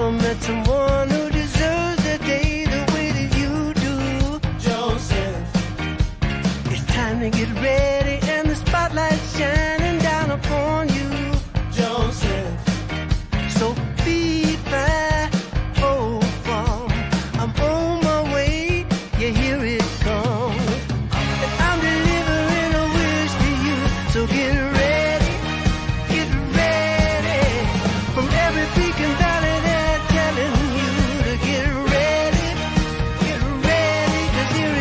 never met someone who deserves the day the way that you do. Joseph, it's time to get ready and the spotlight's shining down upon you. Joseph, so be fast, hold firm. I'm on my way, yeah, here it comes. And I'm delivering a wish to you, so get ready, from every peak and valley they're telling you to get ready, 'cause here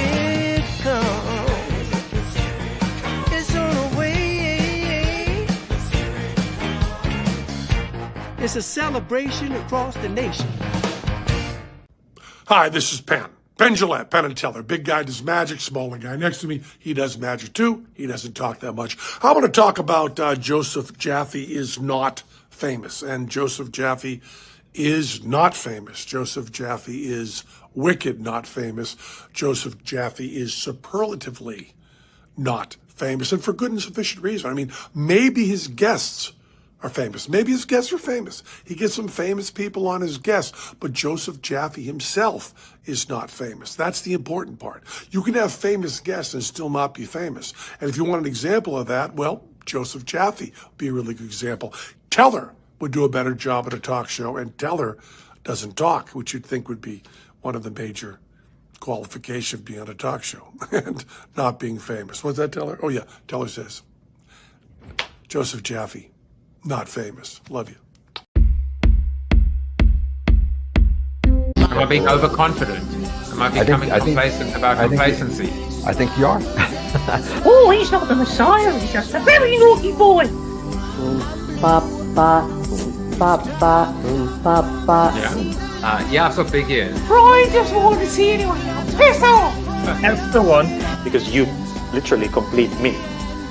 it comes. It's on the way. It's a celebration across the nation. Hi, this is Penn Gillette, Penn and Teller. Big guy does magic, smaller guy next to me, he does magic too. He doesn't talk that much. I want to talk about Joseph Jaffe is not famous, and Joseph Jaffe is not famous. Joseph Jaffe is wicked not famous. Joseph Jaffe is superlatively not famous, and for good and sufficient reason. I mean, maybe his guests are famous. Maybe his guests are famous. He gets some famous people on his guests, but Joseph Jaffe himself is not famous. That's the important part. You can have famous guests and still not be famous. And if you want an example of that, well, Joseph Jaffe would be a really good example. Teller would do a better job at a talk show, and Teller doesn't talk, which you'd think would be one of the major qualifications of being on a talk show and not being famous. What's that, Teller? Oh, yeah, Teller says, Joseph Jaffe, not famous. Love you. Am I being overconfident? Am I becoming complacent about complacency? I think you are. Oh, he's not the Messiah, he's just a very naughty boy. Yeah, I've got big ears. Brian just wanted to see anyone else. Piss off! That's the one, because you literally complete me,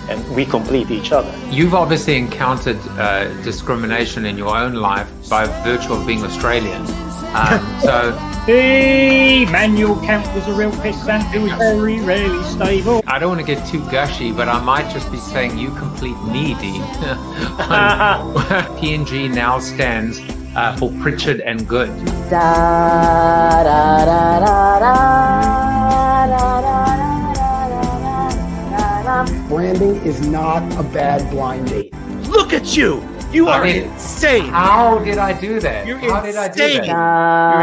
and we complete each other. You've obviously encountered discrimination in your own life by virtue of being Australian. Hey, Manuel Kant was a real pissant who was very rarely stable. I don't want to get too gushy, but I might just be saying you complete me, Dean. P&G now stands for Pritchard and Good. Branding is not a bad blind date. Look at you! You are insane! How did I do that? You're How insane! did I do that? You're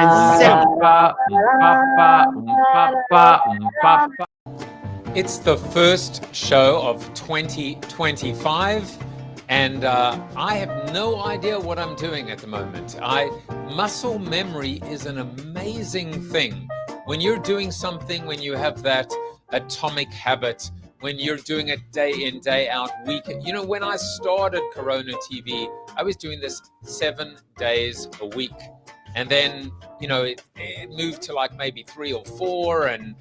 insane! It's the first show of 2025, and I have no idea what I'm doing at the moment. Muscle memory is an amazing thing. When you're doing something, when you have that atomic habit, when you're doing it day in, day out, week. You know, when I started Corona TV, I was doing this 7 days a week. And then, you know, it moved to like maybe 3 or 4 and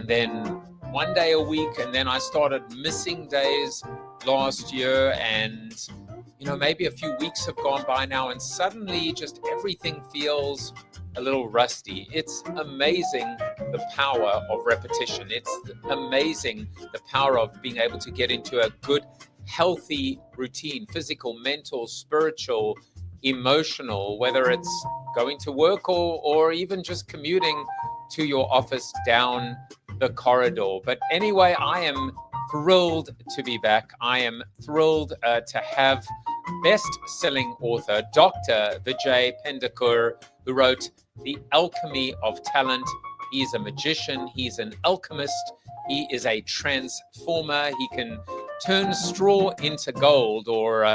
then 1 day a week. And then I started missing days last year, and, you know, maybe a few weeks have gone by now, and suddenly just everything feels a little rusty. It's amazing the power of repetition. It's amazing the power of being able to get into a good, healthy routine, physical, mental, spiritual, emotional, whether it's going to work or even just commuting to your office down the corridor. But anyway, I am thrilled to be back. I am thrilled to have best-selling author Dr. Vijay Pendakur, who wrote The Alchemy of Talent. He's a magician. He's an alchemist. He is a transformer. He can turn straw into gold, or,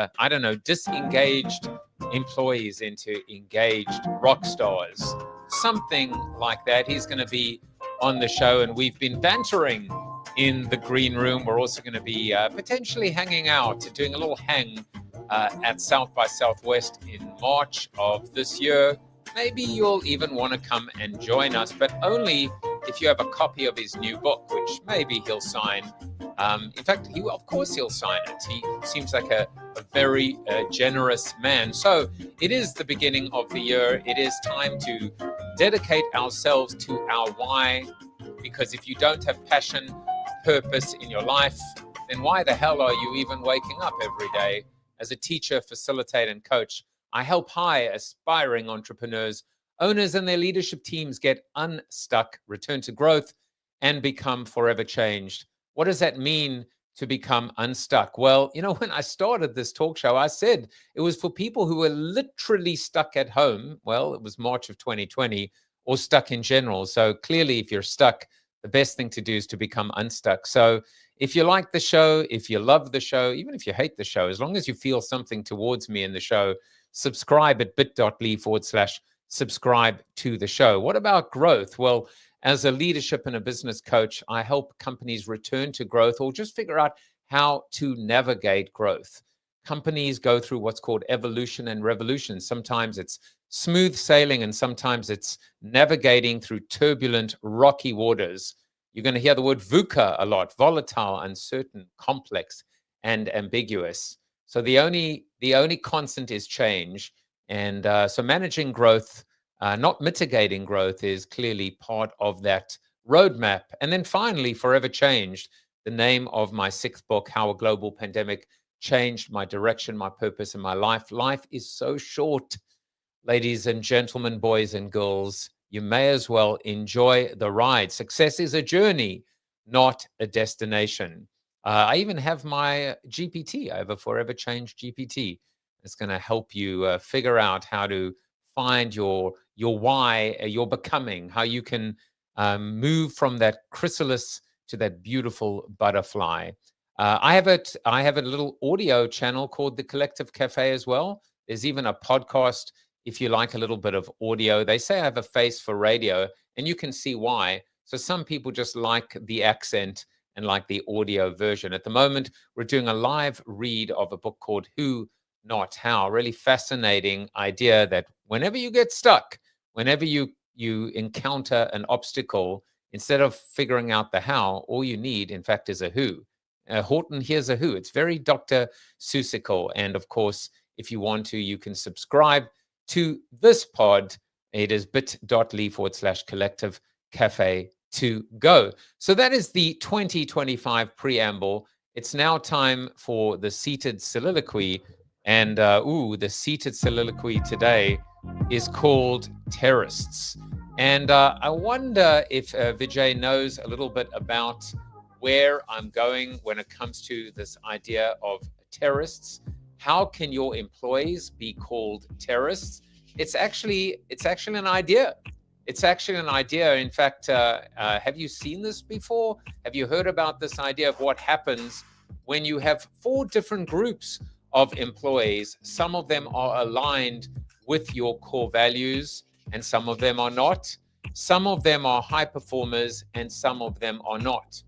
disengaged employees into engaged rock stars. Something like that. He's going to be on the show, and we've been bantering in the green room. We're also going to be potentially hanging out, doing a little hang at South by Southwest in March of this year. Maybe you'll even want to come and join us, but only if you have a copy of his new book, which maybe he'll sign. In fact, of course he'll sign it. He seems like a very generous man. So it is the beginning of the year. It is time to dedicate ourselves to our why, because if you don't have passion, purpose in your life, then why the hell are you even waking up every day? As a teacher, facilitator, and coach, I help high aspiring entrepreneurs, owners, and their leadership teams get unstuck, return to growth, and become forever changed. What does that mean to become unstuck? Well, when I started this talk show, I said it was for people who were literally stuck at home. Well, it was March of 2020, or stuck in general. So clearly, if you're stuck, the best thing to do is to become unstuck. So if you like the show, if you love the show, even if you hate the show, as long as you feel something towards me in the show, subscribe at bit.ly/subscribe to the show. What about growth? Well, as a leadership and a business coach, I help companies return to growth or just figure out how to navigate growth. Companies go through what's called evolution and revolution. Sometimes it's smooth sailing and sometimes it's navigating through turbulent, rocky waters. You're going to hear the word VUCA a lot: volatile, uncertain, complex, and ambiguous. So the only constant is change. And so managing growth, not mitigating growth, is clearly part of that roadmap. And then finally, Forever Changed, the name of my 6th book, How a Global Pandemic Changed My Direction, My Purpose, and My Life. Life is so short, ladies and gentlemen, boys and girls. You may as well enjoy the ride. Success is a journey, not a destination. I even have my GPT. I have a Forever Changed GPT. It's going to help you figure out how to find your why, your becoming, how you can move from that chrysalis to that beautiful butterfly. I have a little audio channel called The Collective Cafe as well. There's even a podcast if you like a little bit of audio. They say I have a face for radio, and you can see why. So some people just like the accent and like the audio version. At the moment, we're doing a live read of a book called Who, Not How. Really fascinating idea that whenever you get stuck, whenever you encounter an obstacle, instead of figuring out the how, all you need, in fact, is a who. Horton, here's a who. It's very Dr. Seussical. And of course, if you want to, you can subscribe to this pod. It is bit.ly/collective cafe to go. So that is the 2025 preamble. It's now time for the seated soliloquy. And the seated soliloquy today is called Terrorists. And I wonder if Vijay knows a little bit about where I'm going when it comes to this idea of terrorists. How can your employees be called terrorists? It's actually an idea. It's actually an idea. In fact, have you seen this before? Have you heard about this idea of what happens when you have 4 different groups of employees? Some of them are aligned with your core values and some of them are not. Some of them are high performers and some of them are not.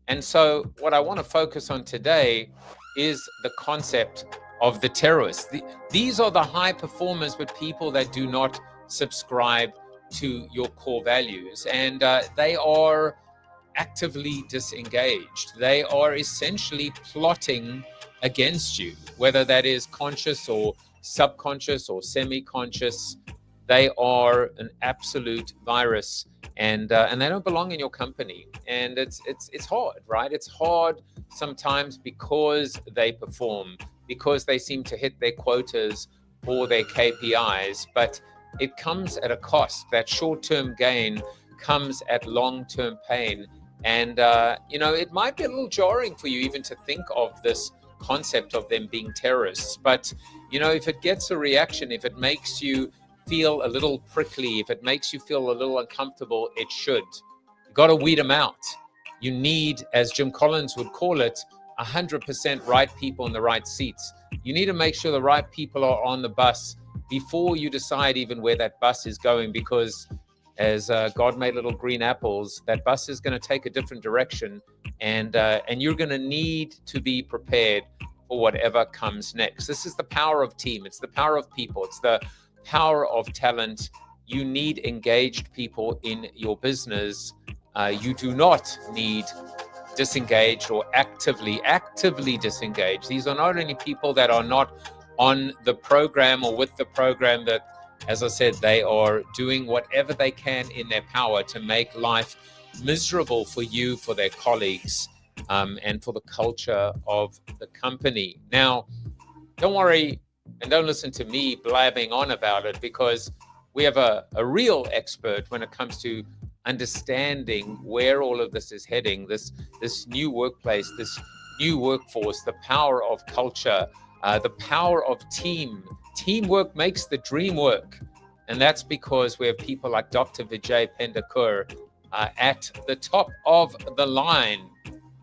And so what I want to focus on today is the concept of the terrorists. These are the high performers, but people that do not subscribe to your core values. And they are actively disengaged. They are essentially plotting against you, whether that is conscious or subconscious or semi-conscious. They are an absolute virus, and they don't belong in your company. And it's hard, right? It's hard sometimes because they perform, because they seem to hit their quotas or their KPIs, but it comes at a cost. That short-term gain comes at long-term pain. And, it might be a little jarring for you even to think of this concept of them being terrorists. But, if it gets a reaction, if it makes you feel a little prickly, if it makes you feel a little uncomfortable, it should. You got to weed them out. You need, as Jim Collins would call it, 100% right people in the right seats. You need to make sure the right people are on the bus before you decide even where that bus is going, because as God made little green apples, that bus is going to take a different direction, and you're going to need to be prepared for whatever comes next. This is the power of team. It's the power of people. It's the power of talent. You need engaged people in your business. You do not need disengaged or actively disengaged. These are not only people that are not on the program or with the program, that, as I said, they are doing whatever they can in their power to make life miserable for you, for their colleagues, and for the culture of the company. Now, don't worry, And don't listen to me blabbing on about it, because we have a real expert when it comes to understanding where all of this is heading, this new workplace, this new workforce, the power of culture, the power of teamwork makes the dream work. And that's because we have people like Dr. Vijay Pendakur at the top of the line.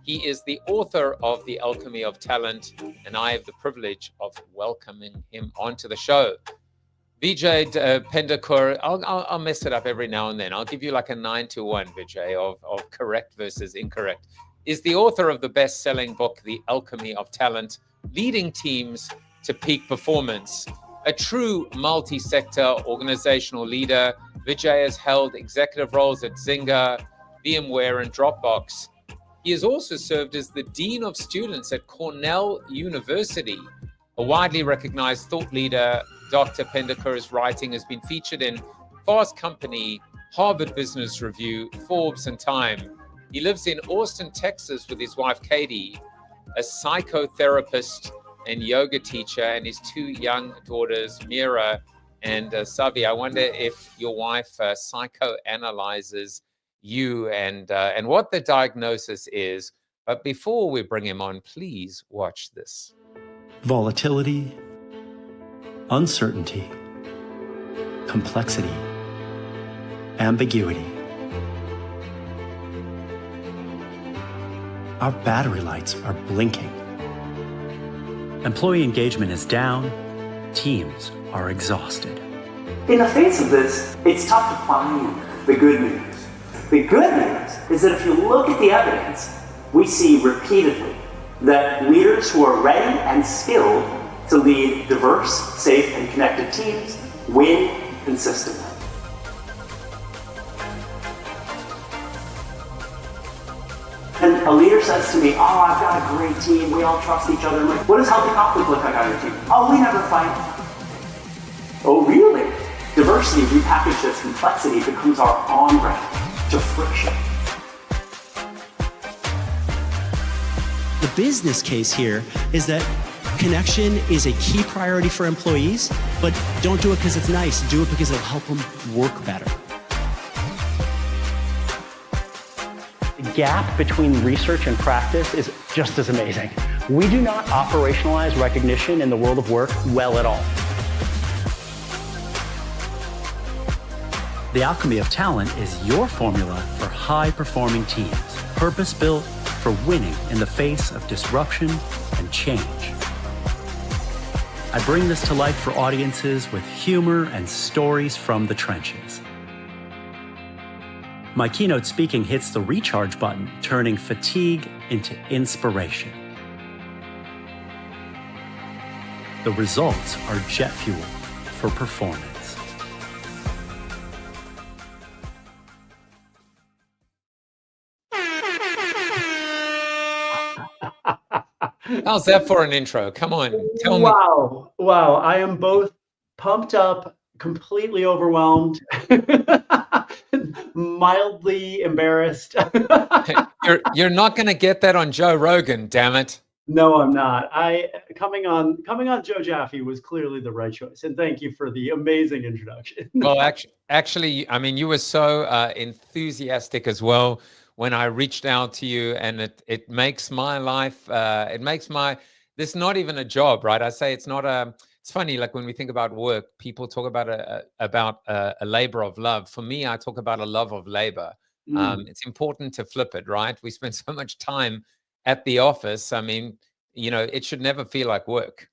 He is the author of The Alchemy of Talent, and I have the privilege of welcoming him onto the show. Vijay Pendakur, I'll mess it up every now and then. I'll give you like a 9-1, Vijay, of correct versus incorrect. Is the author of the best-selling book, The Alchemy of Talent, Leading Teams to Peak Performance. A true multi-sector organizational leader, Vijay has held executive roles at Zynga, VMware, and Dropbox. He has also served as the Dean of Students at Cornell University. A widely recognized thought leader, Dr. Pendakur's writing has been featured in Fast Company, Harvard Business Review, Forbes, and Time. He lives in Austin, Texas with his wife, Katie, a psychotherapist and yoga teacher, and his 2 young daughters, Mira and Savi. I wonder if your wife psychoanalyzes you and what the diagnosis is. But before we bring him on, please watch this. Volatility, uncertainty, complexity, ambiguity. Our battery lights are blinking. Employee engagement is down. Teams are exhausted. In the face of this, it's tough to find the good news. The good news is that if you look at the evidence, we see repeatedly that leaders who are ready and skilled to lead diverse, safe, and connected teams win consistently. And a leader says to me, oh, I've got a great team, we all trust each other. I'm like, what does healthy conflict look like on your team? Oh, we never fight. Oh, really? Diversity repackaged as complexity becomes our on-ramp to friction. The business case here is that connection is a key priority for employees, but don't do it because it's nice. Do it because it'll help them work better. The gap between research and practice is just as amazing. We do not operationalize recognition in the world of work well at all. The Alchemy of Talent is your formula for high-performing teams, purpose-built for winning in the face of disruption and change. I bring this to life for audiences with humor and stories from the trenches. My keynote speaking hits the recharge button, turning fatigue into inspiration. The results are jet fuel for performance. How's that for an intro? Come on, tell me. Wow. I am both pumped up, completely overwhelmed, mildly embarrassed. You're not going to get that on Joe Rogan, damn it. No, I'm not. Coming on Joe Jaffe was clearly the right choice. And thank you for the amazing introduction. Well, actually, I mean, you were so enthusiastic as well when I reached out to you, and it makes my life, this is not even a job, right? I say it's not it's funny, like when we think about work, people talk about a labor of love. For me, I talk about a love of labor. It's important to flip it, right? We spend so much time at the office. I mean, it should never feel like work.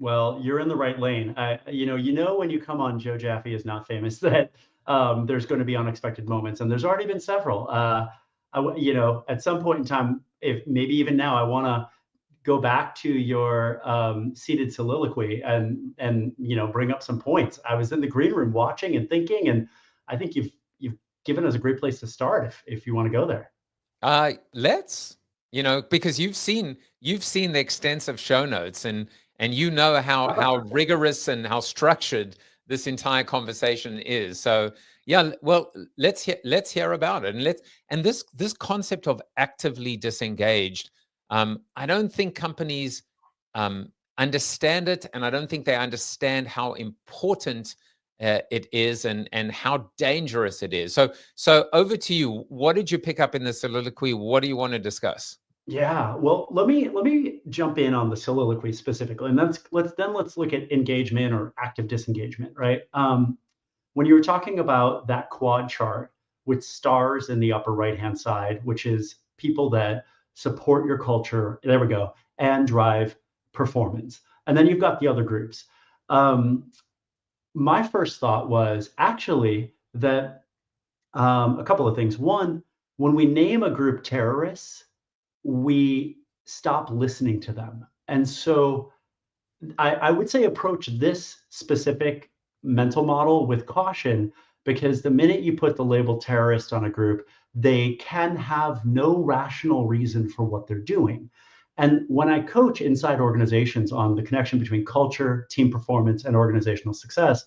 Well, you're in the right lane. When you come on Joe Jaffe is Not Famous, that there's going to be unexpected moments, and there's already been several. At some point in time, if maybe even now, I want to go back to your seated soliloquy and bring up some points. I was in the green room watching and thinking, and I think you've given us a great place to start if you want to go there. Let's, because you've seen the extensive show notes, and you know how rigorous and how structured this entire conversation is. So yeah, well, let's hear about it. And this concept of actively disengaged, I don't think companies understand it, and I don't think they understand how important it is and how dangerous it is. So over to you. What did you pick up in the soliloquy? What do you want to discuss? Yeah, well, let me jump in on the soliloquy specifically, and let's look at engagement or active disengagement, right? When you were talking about that quad chart with stars in the upper right-hand side, which is people that support your culture, there we go, and drive performance, and then you've got the other groups. My first thought was actually that a couple of things. One, when we name a group terrorists, we stop listening to them. And so I would say approach this specific mental model with caution, because the minute you put the label terrorist on a group, they can have no rational reason for what they're doing. And when I coach inside organizations on the connection between culture, team performance, and organizational success,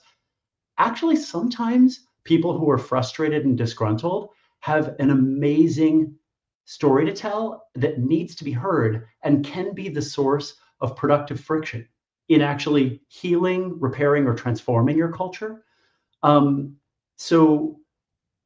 actually sometimes people who are frustrated and disgruntled have an amazing story to tell that needs to be heard and can be the source of productive friction in actually healing, repairing, or transforming your culture. So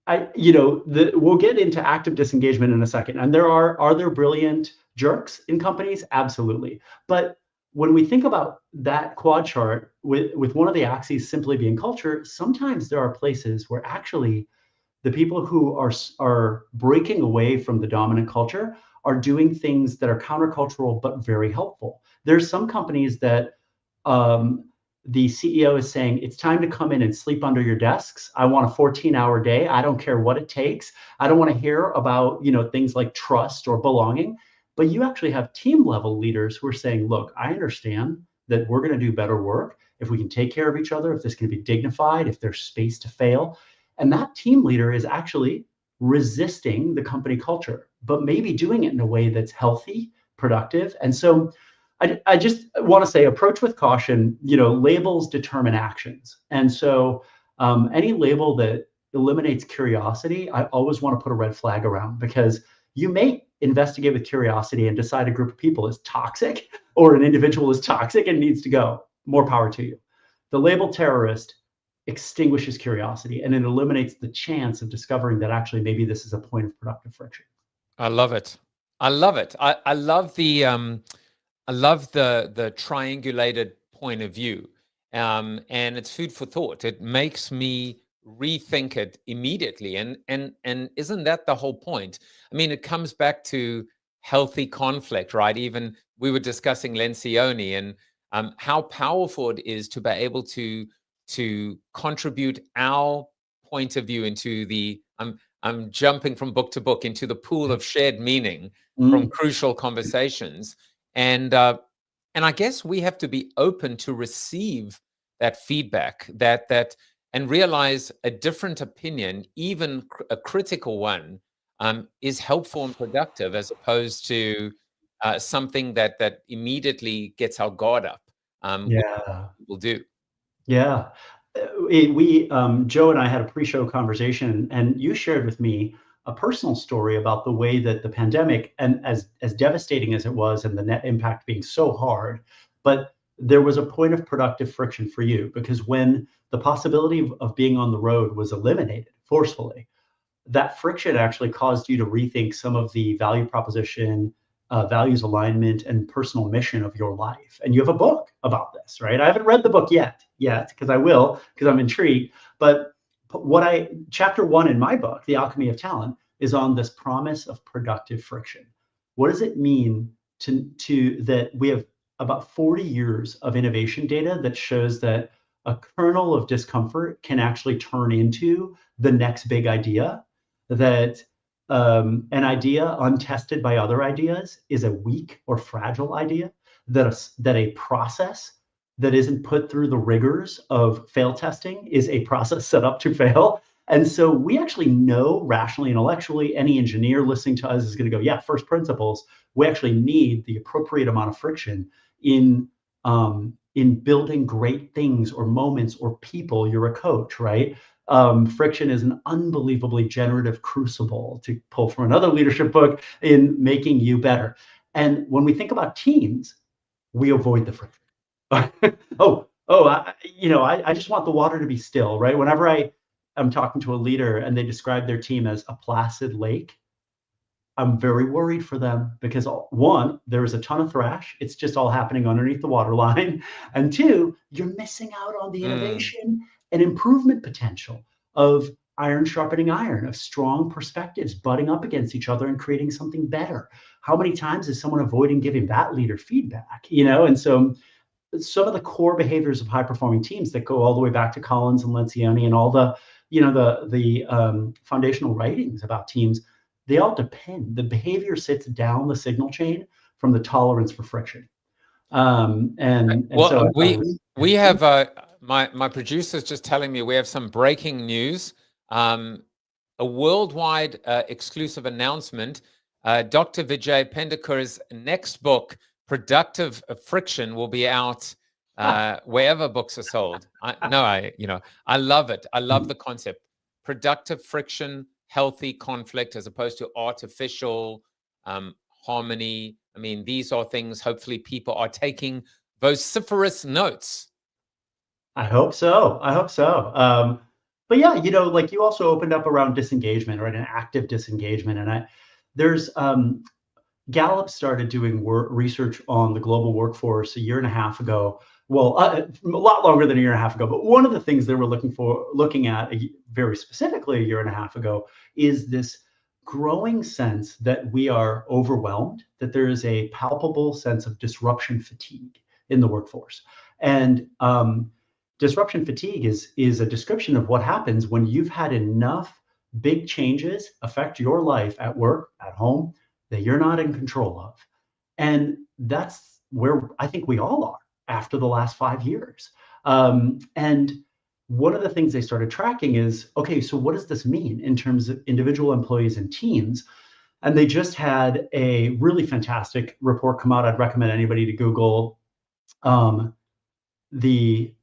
we'll get into active disengagement in a second. And are there brilliant jerks in companies? Absolutely. But when we think about that quad chart with one of the axes simply being culture, sometimes there are places where actually the people who are breaking away from the dominant culture are doing things that are countercultural but very helpful. There's some companies that the CEO is saying, it's time to come in and sleep under your desks. I want a 14-hour day. I don't care what it takes. I don't want to hear about things like trust or belonging. But you actually have team level leaders who are saying, look, I understand that we're going to do better work if we can take care of each other, if this can be dignified, if there's space to fail. And that team leader is actually resisting the culture, but maybe doing it in a way that's healthy, productive. And so I just want to say, approach with caution. Labels determine actions. And so any label that eliminates curiosity, I always want to put a red flag around, because you may investigate with curiosity and decide a group of people is toxic or an individual is toxic and needs to go. More power to you. The label terrorist extinguishes curiosity, and it eliminates the chance of discovering that actually maybe this is a point of productive friction. I love it. I love it. I love the triangulated point of view, and it's food for thought. It makes me rethink it immediately, and isn't that the whole point? I mean, it comes back to healthy conflict, right? Even we were discussing Lencioni and how powerful it is to be able to contribute our point of view into the I'm jumping from book to book into the pool of shared meaning from crucial conversations. And I guess we have to be open to receive that feedback, that and realize a different opinion, even a critical one, is helpful and productive, as opposed to something that immediately gets our guard up. Yeah, Will do. yeah. Joe and I had a pre-show conversation, and you shared with me a personal story about the way that the pandemic, and as devastating as it was, and the net impact being so hard, but there was a point of productive friction for you, because when the possibility of being on the road was eliminated forcefully, that friction actually caused you to rethink some of the value proposition, values alignment, and personal mission of your life. And you have a book about this, right? I haven't read the book yet, because I will, because I'm intrigued. But chapter 1 in my book, The Alchemy of Talent, is on this promise of productive friction. What does it mean to that we have about 40 years of innovation data that shows that a kernel of discomfort can actually turn into the next big idea, that an idea untested by other ideas is a weak or fragile idea, that a process that isn't put through the rigors of fail testing is a process set up to fail. And so we actually know rationally, intellectually, any engineer listening to us is going to go, yeah, first principles, we actually need the appropriate amount of friction in building great things or moments or people. You're a coach, right? Friction is an unbelievably generative crucible, to pull from another leadership book, in making you better. And when we think about teams, we avoid the friction. I just want the water to be still, right? Whenever I'm talking to a leader and they describe their team as a placid lake, I'm very worried for them because one, there is a ton of thrash. It's just all happening underneath the water line. And two, you're missing out on the innovation and improvement potential of iron sharpening iron, of strong perspectives butting up against each other and creating something better. How many times is someone avoiding giving that leader feedback? And so some of the core behaviors of high performing teams that go all the way back to Collins and Lencioni and all the foundational writings about teams, they all depend. The behavior sits down the signal chain from the tolerance for friction. We have my producer's just telling me we have some breaking news. A worldwide exclusive announcement. Dr. Vijay Pendakur's next book, Productive Friction, will be out wherever books are sold. I love it. I love the concept. Productive friction, healthy conflict, as opposed to artificial harmony. I mean, these are things hopefully people are taking vociferous notes. I hope so. But yeah, like you also opened up around disengagement, right? An active disengagement. And there's Gallup started doing research on the global workforce a year and a half ago. Well, a lot longer than a year and a half ago. But one of the things they were looking at very specifically a year and a half ago is this growing sense that we are overwhelmed, that there is a palpable sense of disruption fatigue in the workforce. And disruption fatigue is a description of what happens when you've had enough big changes affect your life at work, at home, that you're not in control of. And that's where I think we all are after the last 5 years. And one of the things they started tracking is, okay, so what does this mean in terms of individual employees and teams? And they just had a really fantastic report come out. I'd recommend anybody to Google the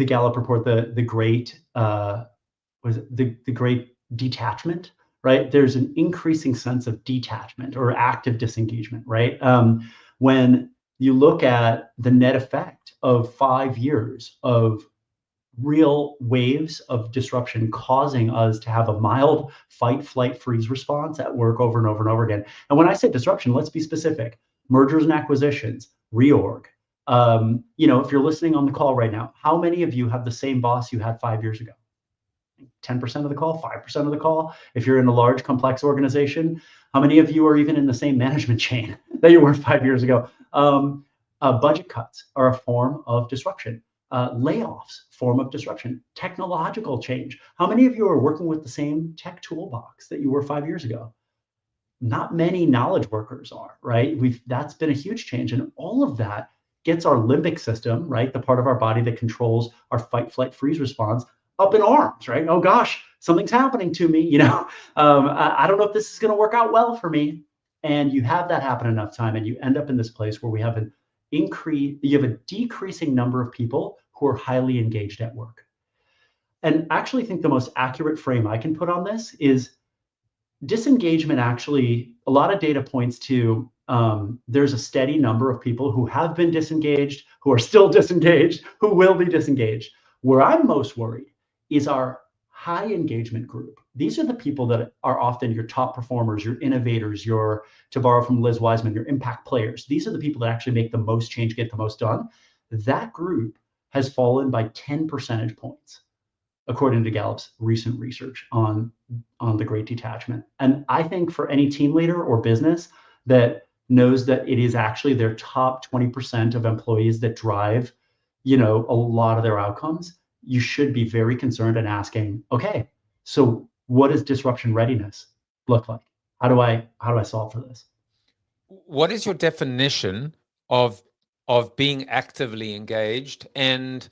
Gallup report, the great great detachment, right? There's an increasing sense of detachment or active disengagement, right? When you look at the net effect of 5 years of real waves of disruption causing us to have a mild fight, flight, freeze response at work over and over and over again. And when I say disruption, let's be specific: mergers and acquisitions, reorg. If you're listening on the call right now, how many of you have the same boss you had 5 years ago? 10% of the call, 5% of the call? If you're in a large, complex organization, how many of you are even in the same management chain that you were 5 years ago? Budget cuts are a form of disruption. Layoffs, form of disruption. Technological change. How many of you are working with the same tech toolbox that you were 5 years ago? Not many knowledge workers are, right? That's been a huge change. And all of that gets our limbic system, right? The part of our body that controls our fight, flight, freeze response, up in arms, right? Oh gosh, something's happening to me. I don't know if this is going to work out well for me. And you have that happen enough time, and you end up in this place where you have a decreasing number of people who are highly engaged at work. And I actually think the most accurate frame I can put on this is disengagement. Actually, a lot of data points to there's a steady number of people who have been disengaged, who are still disengaged, who will be disengaged. Where I'm most worried is our high engagement group. These are the people that are often your top performers, your innovators, to borrow from Liz Wiseman, your impact players. These are the people that actually make the most change, get the most done. That group has fallen by 10 percentage points, according to Gallup's recent research on the Great Detachment. And I think for any team leader or business that knows that it is actually their top 20% of employees that drive, a lot of their outcomes, you should be very concerned and asking, okay, so what does disruption readiness look like? How do I solve for this? What is your definition of being actively engaged, and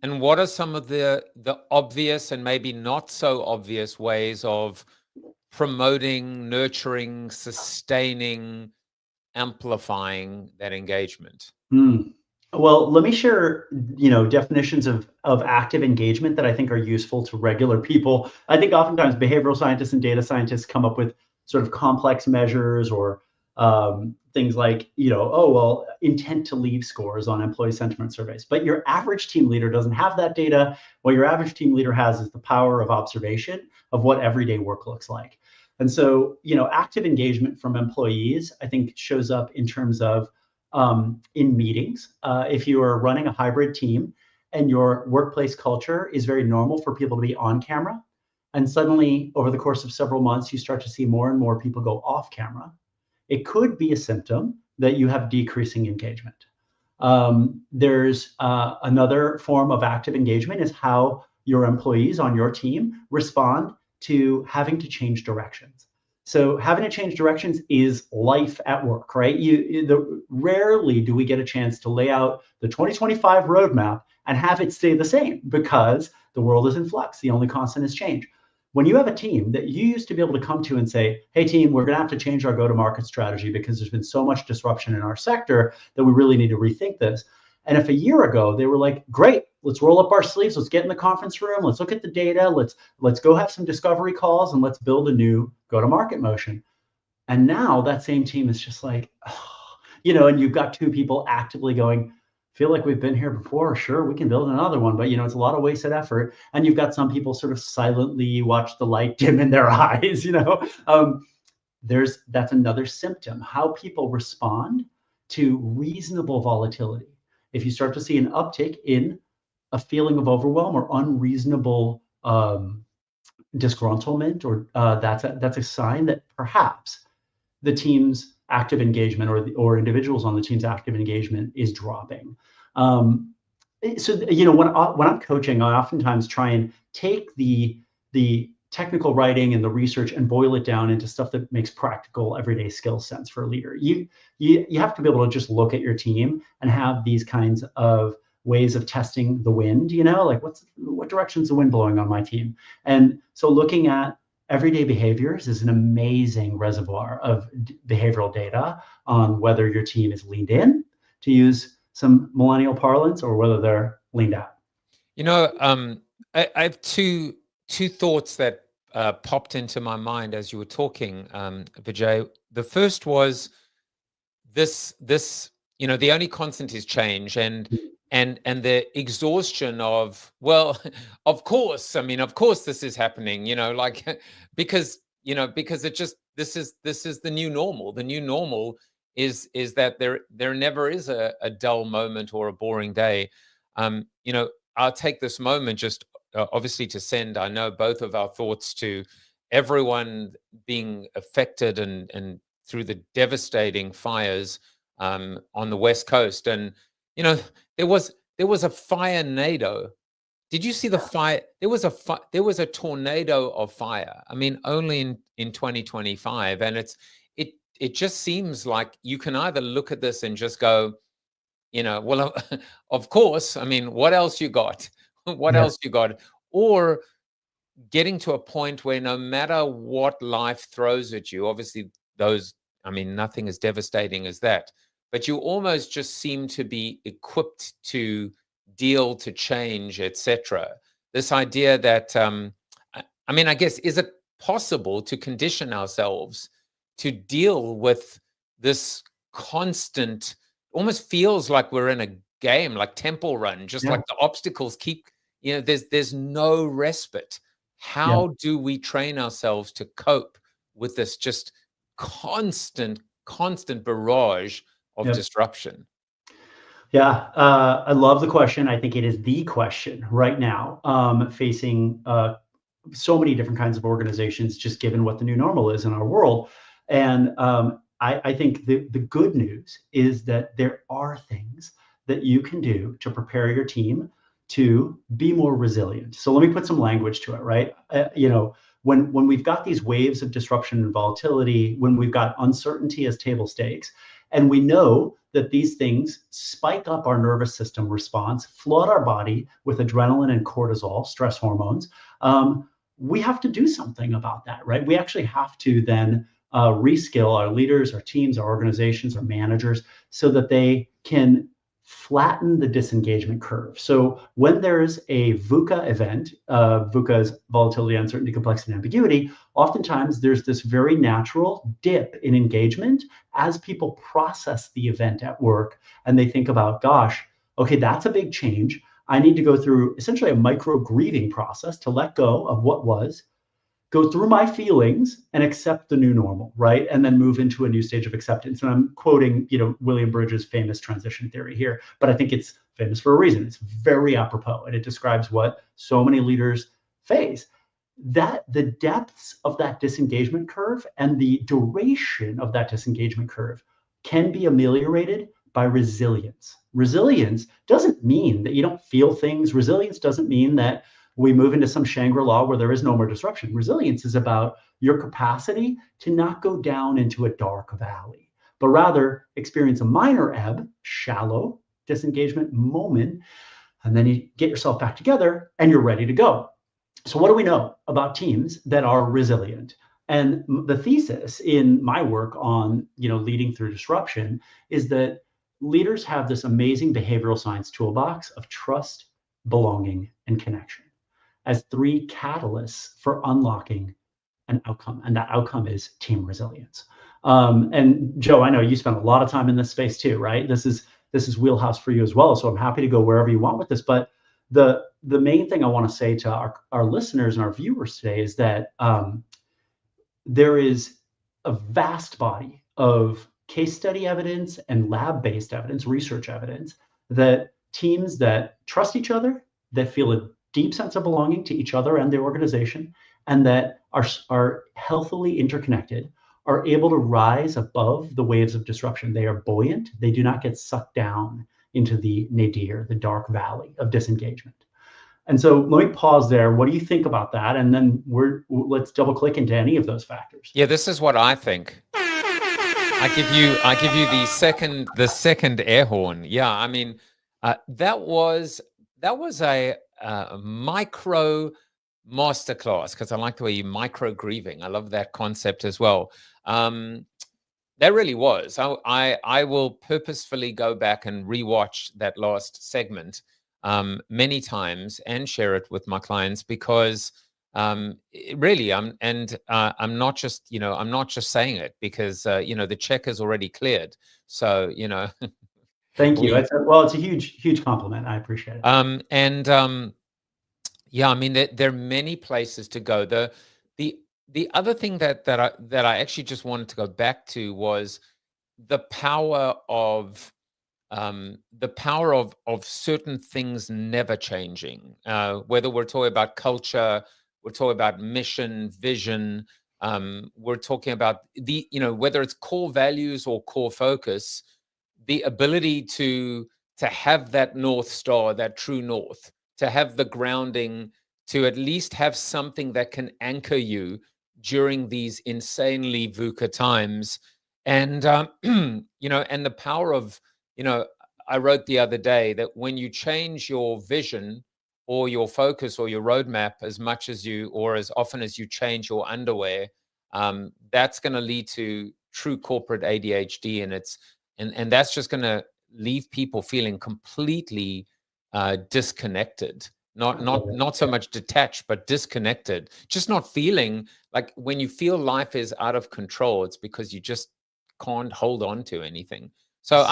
what are some of the obvious and maybe not so obvious ways of promoting, nurturing, sustaining, amplifying that engagement? Well, let me share, definitions of active engagement that I think are useful to regular people. I think oftentimes behavioral scientists and data scientists come up with sort of complex measures or things like, oh, well, intent to leave scores on employee sentiment surveys. But your average team leader doesn't have that data. What your average team leader has is the power of observation of what everyday work looks like. And so, active engagement from employees, I think, shows up in terms of in meetings. If you are running a hybrid team and your workplace culture is very normal for people to be on camera, and suddenly over the course of several months, you start to see more and more people go off camera, it could be a symptom that you have decreasing engagement. There's another form of active engagement is how your employees on your team respond to having to change directions. So having to change directions is life at work, right? Rarely do we get a chance to lay out the 2025 roadmap and have it stay the same because the world is in flux. The only constant is change. When you have a team that you used to be able to come to and say, hey, team, we're going to have to change our go-to-market strategy because there's been so much disruption in our sector that we really need to rethink this. And if a year ago they were like, great, let's roll up our sleeves, let's get in the conference room, let's look at the data, let's go have some discovery calls and let's build a new go-to-market motion. And now that same team is just like, and you've got two people actively going, feel like we've been here before, sure, we can build another one, but it's a lot of wasted effort. And you've got some people sort of silently watch the light dim in their eyes, that's another symptom, how people respond to reasonable volatility. If you start to see an uptick in a feeling of overwhelm or unreasonable disgruntlement, or that's a sign that perhaps the team's active engagement or individuals on the team's active engagement is dropping. So when I'm coaching, I oftentimes try and take the technical writing and the research and boil it down into stuff that makes practical everyday skill sense for a leader. You have to be able to just look at your team and have these kinds of ways of testing the wind, like what direction's the wind blowing on my team? And so looking at everyday behaviors is an amazing reservoir of behavioral data on whether your team is leaned in, to use some millennial parlance, or whether they're leaned out. I have two thoughts that popped into my mind as you were talking, Vijay. The first was this, the only constant is change, and the exhaustion of, well, of course this is happening, because it just, this is the new normal. The new normal is that there never is a dull moment or a boring day. I'll take this moment just obviously to send, I know, both of our thoughts to everyone being affected and through the devastating fires on the West Coast. And there was a fire-nado. Did you see the fire? There was a tornado of fire. I mean, only in 2025, and it just seems like you can either look at this and just go, well, of course. I mean, what else you got? What else you got? Or getting to a point where no matter what life throws at you, obviously nothing as devastating as that, but you almost just seem to be equipped to deal, to change, etc. This idea that, I guess, is it possible to condition ourselves to deal with this constant, almost feels like we're in a game, like Temple Run, just like the obstacles keep, there's no respite. How do we train ourselves to cope with this just constant barrage of disruption? Yeah, I love the question. I think it is the question right now, facing so many different kinds of organizations, just given what the new normal is in our world. And I think the good news is that there are things that you can do to prepare your team to be more resilient. So let me put some language to it, right? When we've got these waves of disruption and volatility, when we've got uncertainty as table stakes, and we know that these things spike up our nervous system response, flood our body with adrenaline and cortisol, stress hormones, we have to do something about that, right? We actually have to then reskill our leaders, our teams, our organizations, our managers, so that they can flatten the disengagement curve. So when there's a VUCA event, VUCA is volatility, uncertainty, complexity, and ambiguity, oftentimes there's this very natural dip in engagement as people process the event at work and they think about, gosh, okay, that's a big change. I need to go through essentially a micro grieving process to let go of what was, go through my feelings and accept the new normal, right? And then move into a new stage of acceptance. And I'm quoting, William Bridges' famous transition theory here, but I think it's famous for a reason. It's very apropos, and it describes what so many leaders face. That the depths of that disengagement curve and the duration of that disengagement curve can be ameliorated by resilience. Resilience doesn't mean that you don't feel things. Resilience doesn't mean that we move into some Shangri-La where there is no more disruption. Resilience is about your capacity to not go down into a dark valley, but rather experience a minor ebb, shallow disengagement moment, and then you get yourself back together and you're ready to go. So what do we know about teams that are resilient? And the thesis in my work on, leading through disruption is that leaders have this amazing behavioral science toolbox of trust, belonging, and connection as 3 catalysts for unlocking an outcome. And that outcome is team resilience. And Joe, I know you spend a lot of time in this space too, right? This is wheelhouse for you as well. So I'm happy to go wherever you want with this. But the main thing I want to say to our listeners and our viewers today is that there is a vast body of case study evidence and lab-based evidence, research evidence, that teams that trust each other, that feel a deep sense of belonging to each other and their organization, and that are healthily interconnected, are able to rise above the waves of disruption. They are buoyant. They do not get sucked down into the nadir, the dark valley of disengagement. And so let me pause there. What do you think about that? And then let's double click into any of those factors. Yeah, this is what I think. I give you the second air horn. Yeah, I mean, that was a micro masterclass, because I like the way you micro grieving. I love that concept as well. That really was. I will purposefully go back and rewatch that last segment many times and share it with my clients, because really I'm not just saying it because the check is already cleared. So Thank you. It's a huge compliment. I appreciate it. Yeah, I mean, there are many places to go. The other thing that I actually just wanted to go back to was the power of certain things never changing. Whether we're talking about culture, we're talking about mission, vision, we're talking about whether it's core values or core focus, the ability to have that North Star, that true north, to have the grounding, to at least have something that can anchor you during these insanely VUCA times. And, and the power of, I wrote the other day that when you change your vision or your focus or your roadmap as much as or as often as you change your underwear, that's going to lead to true corporate ADHD. And that's just going to leave people feeling completely disconnected, not so much detached, but disconnected, just not feeling like, when you feel life is out of control, it's because you just can't hold on to anything. So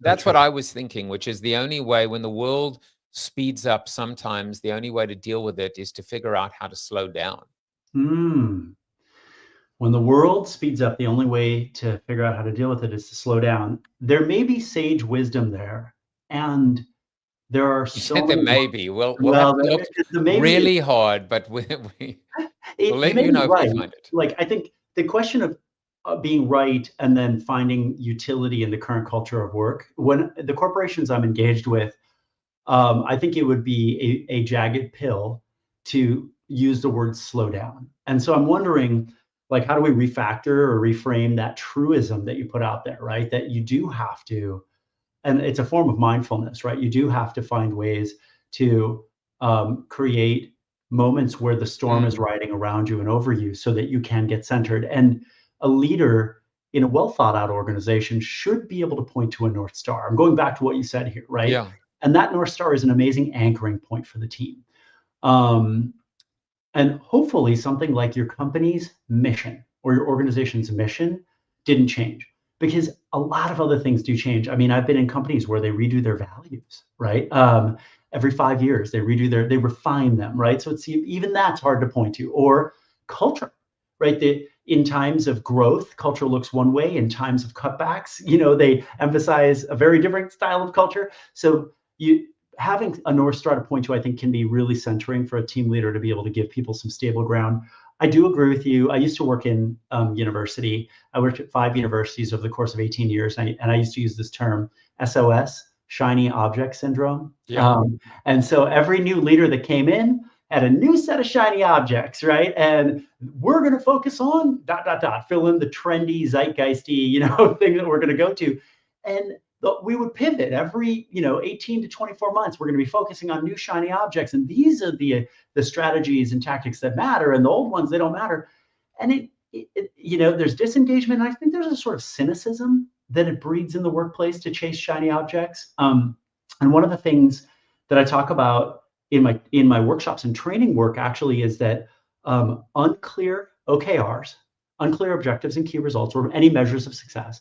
that's what I was thinking, which is the only way, when the world speeds up, sometimes the only way to deal with it is to figure out how to slow down. When the world speeds up, the only way to figure out how to deal with it is to slow down. There may be sage wisdom there, and there are so many. Maybe we'll have to look really hard, but we'll let you know if we find it. Like, I think the question of being right and then finding utility in the current culture of work, when the corporations I'm engaged with, I think it would be a jagged pill to use the word slow down. And so I'm wondering, like, how do we refactor or reframe that truism that you put out there, right? That you do have to, and it's a form of mindfulness, right? You do have to find ways to create moments where the storm is riding around you and over you so that you can get centered. And a leader in a well thought out organization should be able to point to a North Star. I'm going back to what you said here, right? Yeah. And that North Star is an amazing anchoring point for the team. And hopefully something like your company's mission or your organization's mission didn't change, because a lot of other things do change. I mean, I've been in companies where they redo their values, right? Every 5 years, they refine them, right? So it's even that's hard to point to. Or culture, right? In times of growth, culture looks one way. In times of cutbacks, they emphasize a very different style of culture. So having a North Star to point to, I think, can be really centering for a team leader to be able to give people some stable ground. I do agree with you. I used to work in university. I worked at 5 universities over the course of 18 years. And I used to use this term, SOS, shiny object syndrome. Yeah. And so every new leader that came in had a new set of shiny objects, right? And we're going to focus on ... fill in the trendy, zeitgeisty, thing that we're going to go to. And we would pivot every 18 to 24 months. We're going to be focusing on new shiny objects, and these are the strategies and tactics that matter, and the old ones, they don't matter. And there's disengagement, and I think there's a sort of cynicism that it breeds in the workplace to chase shiny objects. And one of the things that I talk about in my workshops and training work actually is that unclear OKRs, unclear objectives and key results, or any measures of success,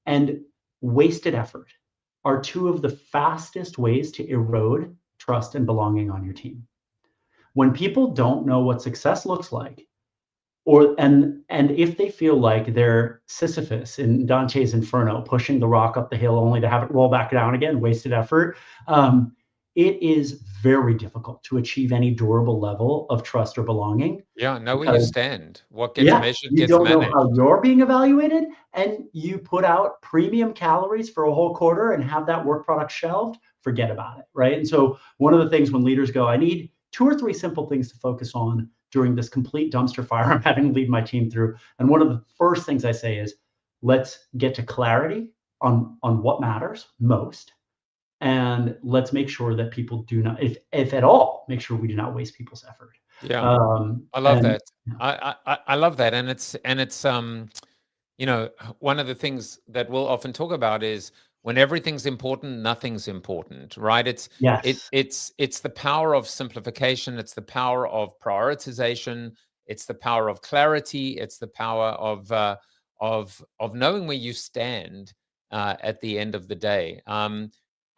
and wasted effort are 2 of the fastest ways to erode trust and belonging on your team. When people don't know what success looks like, and if they feel like they're Sisyphus in Dante's Inferno, pushing the rock up the hill only to have it roll back down again, wasted effort, it is very difficult to achieve any durable level of trust or belonging. Yeah, know where you stand. What gets measured you gets don't managed. know how you're being evaluated, and you put out premium calories for a whole quarter and have that work product shelved, forget about it, right? And so one of the things when leaders go, I need 2 or 3 simple things to focus on during this complete dumpster fire I'm having to lead my team through. And one of the first things I say is, let's get to clarity on what matters most. And let's make sure that people do not, if at all, make sure we do not waste people's effort. Yeah, I love that. I love that, and it's one of the things that we'll often talk about is when everything's important, nothing's important, right? It's the power of simplification. It's the power of prioritization. It's the power of clarity. It's the power of knowing where you stand at the end of the day.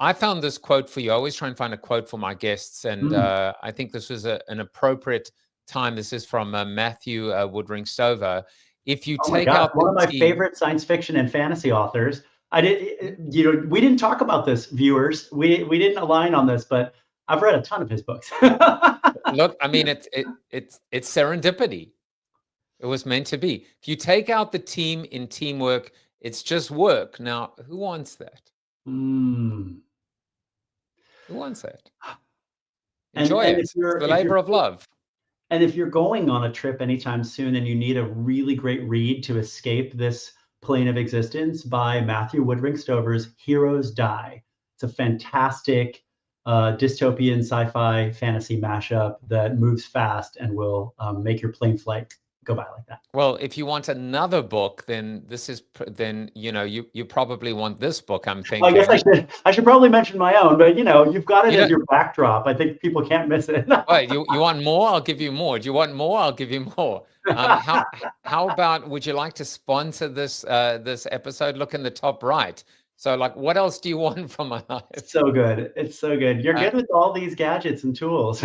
I found this quote for you. I always try and find a quote for my guests, and I think this was an appropriate time. This is from Matthew Woodring Stover. If you take out one of my favorite science fiction and fantasy authors, we didn't talk about this, viewers. We didn't align on this, but I've read a ton of his books. Look, I mean, it's serendipity. It was meant to be. If you take out the team in teamwork, it's just work. Now, who wants that? Who wants that? Enjoy it. It's the labor of love. And if you're going on a trip anytime soon and you need a really great read to escape this plane of existence, by Matthew Woodring Stover's Heroes Die. It's a fantastic dystopian sci-fi fantasy mashup that moves fast and will make your plane flight go by like that. Well, if you want another book, then you probably want this book, I'm thinking. I guess I should probably mention my own, but you've got it as your backdrop. I think people can't miss it. Wait, you want more? I'll give you more. Do you want more? I'll give you more. How about, would you like to sponsor this episode? Look in the top right. So, like, what else do you want from my life? So good. It's so good. You're good with all these gadgets and tools.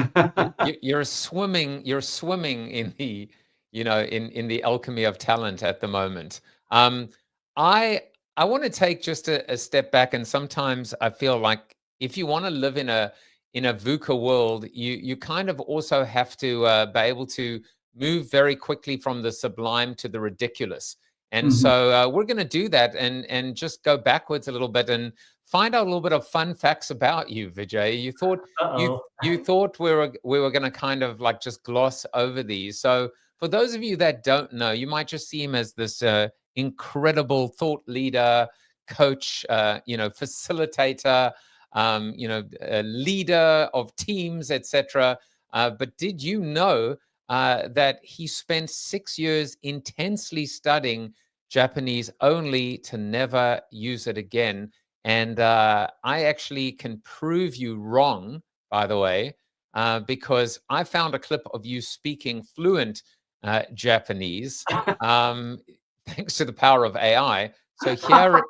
You're swimming in the in the alchemy of talent at the moment. I want to take just a step back, and sometimes I feel like if you want to live in a VUCA world, you kind of also have to be able to move very quickly from the sublime to the ridiculous. And so we're going to do that and just go backwards a little bit and find out a little bit of fun facts about you, Vijay. You thought we were going to kind of like just gloss over these. So for those of you that don't know, you might just see him as this incredible thought leader, coach, facilitator, a leader of teams, etc. But did you know that he spent 6 years intensely studying Japanese only to never use it again. And I actually can prove you wrong, by the way, because I found a clip of you speaking fluent Japanese, thanks to the power of AI. So here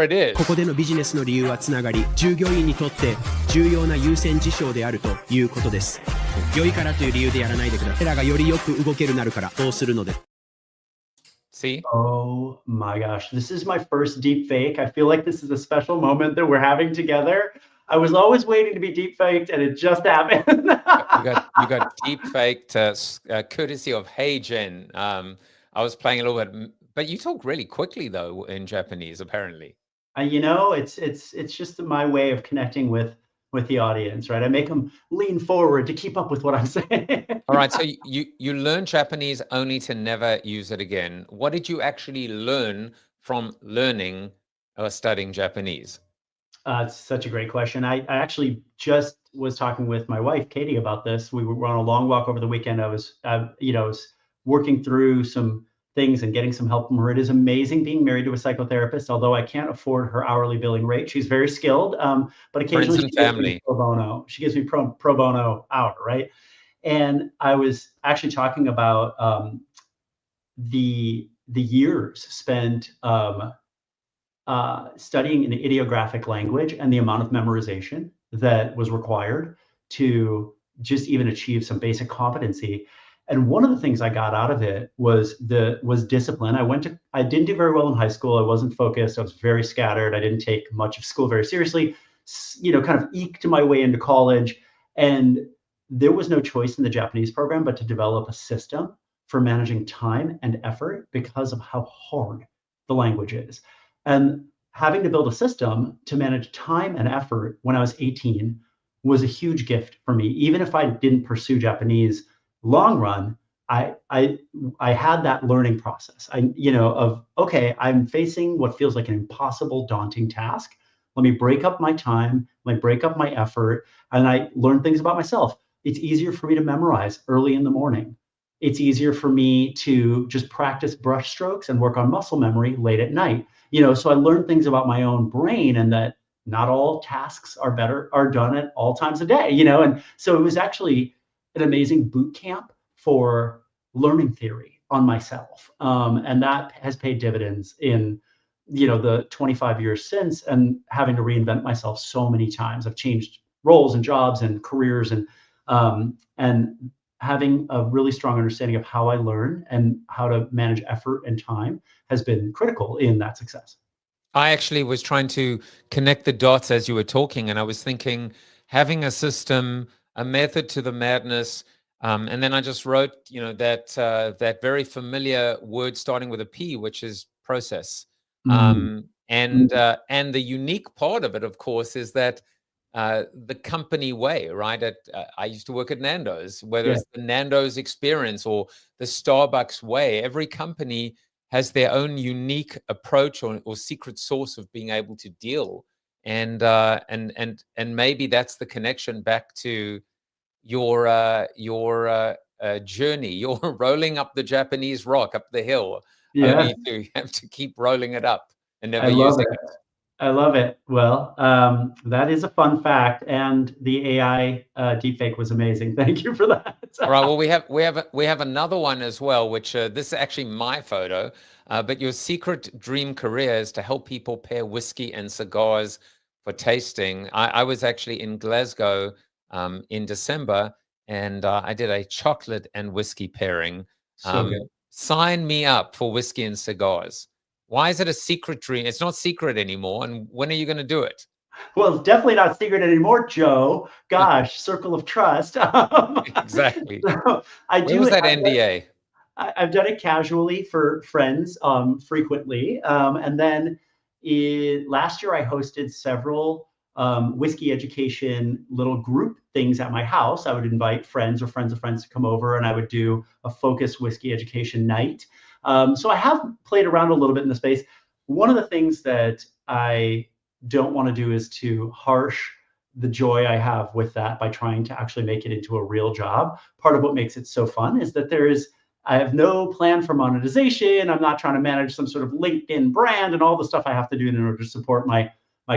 it is. ここでのビジネスの理由はつながり、従業員にとって重要な優先事項であるということです。良いからという理由でやらないでください。彼らがよりよく動けるなるからそうするので。See? Oh my gosh, this is my first deep fake. I feel like this is a special moment that we're having together. I was always waiting to be deep faked, and it just happened. you got deep faked courtesy of Hey Jen. I was playing a little bit, but you talk really quickly though in Japanese, apparently. You know, it's just my way of connecting with the audience, right? I make them lean forward to keep up with what I'm saying. All right, so you learn Japanese only to never use it again. What did you actually learn from learning or studying Japanese? It's such a great question. I actually just was talking with my wife, Katie, about this. We were on a long walk over the weekend. I was working through some things and getting some help from her. It is amazing being married to a psychotherapist, although I can't afford her hourly billing rate. She's very skilled, but occasionally she gives me pro bono. She gives me pro bono hour, right? And I was actually talking about the years spent studying an ideographic language and the amount of memorization that was required to just even achieve some basic competency. And one of the things I got out of it was discipline. I didn't do very well in high school. I wasn't focused. I was very scattered. I didn't take much of school very seriously, kind of eked my way into college. And there was no choice in the Japanese program but to develop a system for managing time and effort because of how hard the language is. And having to build a system to manage time and effort when I was 18 was a huge gift for me. Even if I didn't pursue Japanese long run, I had that learning process. I'm facing what feels like an impossible, daunting task. Let me break up my time, let me break up my effort, and I learn things about myself. It's easier for me to memorize early in the morning. It's easier for me to just practice brush strokes and work on muscle memory late at night. So I learned things about my own brain, and that not all tasks are done at all times of day, and so it was actually an amazing boot camp for learning theory on myself. And that has paid dividends in, the 25 years since, and having to reinvent myself so many times. I've changed roles and jobs and careers, and having a really strong understanding of how I learn and how to manage effort and time has been critical in that success. I actually was trying to connect the dots as you were talking, and I was thinking having a system, a method to the madness, and then I just wrote, that very familiar word starting with a P, which is process. And the unique part of it, of course, is that the company way, right? I used to work at Nando's, whether it's the Nando's experience or the Starbucks way. Every company has their own unique approach or secret sauce of being able to deal. And maybe that's the connection back to your journey. You're rolling up the Japanese rock up the hill. Yeah, you have to keep rolling it up and never using it. I love it. Well, that is a fun fact, and the AI deepfake was amazing. Thank you for that. All right. Well, we have another one as well, which this is actually my photo. But your secret dream career is to help people pair whiskey and cigars for tasting. I was actually in Glasgow in December, and I did a chocolate and whiskey pairing. So good. Sign me up for whiskey and cigars. Why is it a secret dream? It's not secret anymore. And when are you going to do it? Well, it's definitely not secret anymore, Joe. Gosh, circle of trust. Exactly. So I do. Where was that NDA? I've done it casually for friends frequently. And then last year I hosted several whiskey education little group things at my house. I would invite friends or friends of friends to come over, and I would do a focused whiskey education night. So I have played around a little bit in the space. One of the things that I don't want to do is to harsh the joy I have with that by trying to actually make it into a real job. Part of what makes it so fun is that there is I have no plan for monetization. I'm not trying to manage some sort of LinkedIn brand and all the stuff I have to do in order to support my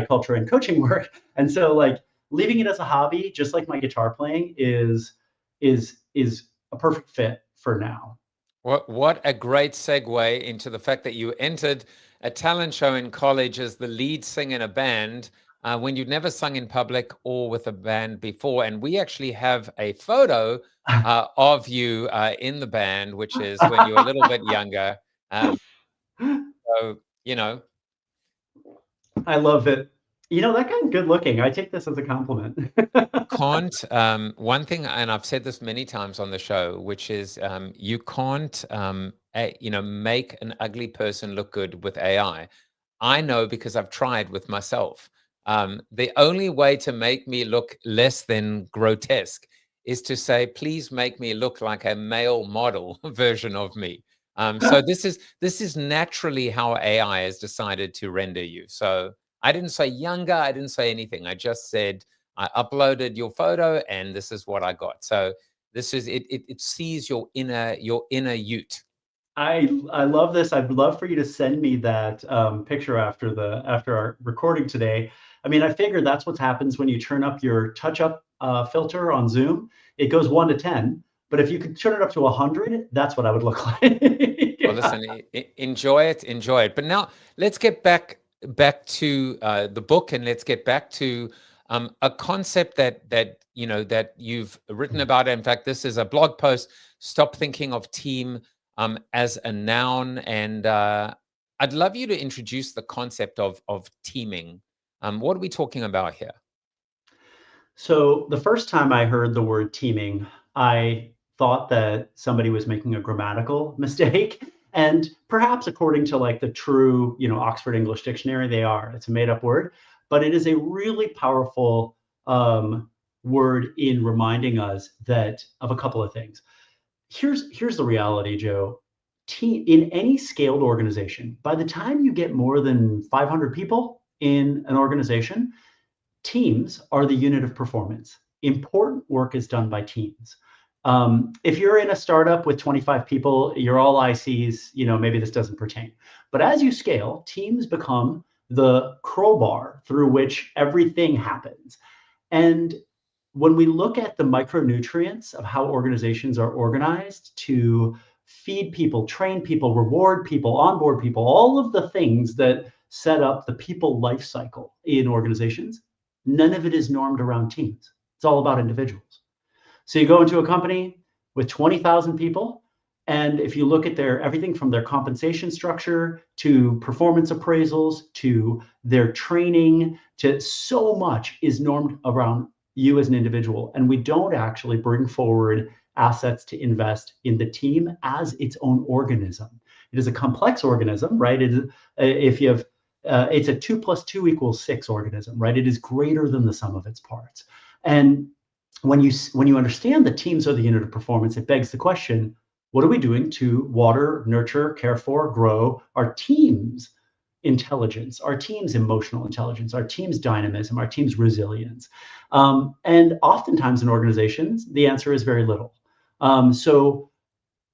culture and coaching work. And so like leaving it as a hobby, just like my guitar playing, is a perfect fit for now. What a great segue into the fact that you entered a talent show in college as the lead singer in a band when you'd never sung in public or with a band before. And we actually have a photo of you in the band, which is when you were a little bit younger. So, you know. I love it. You know, that guy's good looking. I take this as a compliment. Can't one thing, and I've said this many times on the show, which is you can't make an ugly person look good with AI. I know because I've tried with myself. The only way to make me look less than grotesque is to say, please make me look like a male model version of me. So this is naturally how AI has decided to render you. So I didn't say younger, I didn't say anything. I just said I uploaded your photo and this is what I got. So this is it sees your inner Ute. I love this. I'd love for you to send me that picture after our recording today. I mean, I figure that's what happens when you turn up your touch-up filter on Zoom. It goes 1 to 10, but if you could turn it up to 100, that's what I would look like. Well, listen, enjoy it. But now let's get back to the book, and let's get back to a concept that you've written about. In fact, this is a blog post. Stop thinking of team as a noun, and I'd love you to introduce the concept of teaming. What are we talking about here? So the first time I heard the word teaming, I thought that somebody was making a grammatical mistake. And perhaps according to like the true, Oxford English Dictionary, they are. It's a made-up word, but it is a really powerful word in reminding us of a couple of things. Here's the reality, Joe. In any scaled organization, by the time you get more than 500 people in an organization, teams are the unit of performance. Important work is done by teams. If you're in a startup with 25 people, you're all ICs, maybe this doesn't pertain. But as you scale, teams become the crowbar through which everything happens. And when we look at the micronutrients of how organizations are organized to feed people, train people, reward people, onboard people, all of the things that set up the people life cycle in organizations, none of it is normed around teams. It's all about individuals. So you go into a company with 20,000 people, and if you look at everything from their compensation structure to performance appraisals to their training, to so much is normed around you as an individual. And we don't actually bring forward assets to invest in the team as its own organism. It is a complex organism, right? It's a 2 + 2 = 6 organism, right? It is greater than the sum of its parts. And when you understand that teams are the unit of performance, it begs the question, what are we doing to water, nurture, care for, grow our team's intelligence, our team's emotional intelligence, our team's dynamism, our team's resilience? And oftentimes in organizations, the answer is very little. So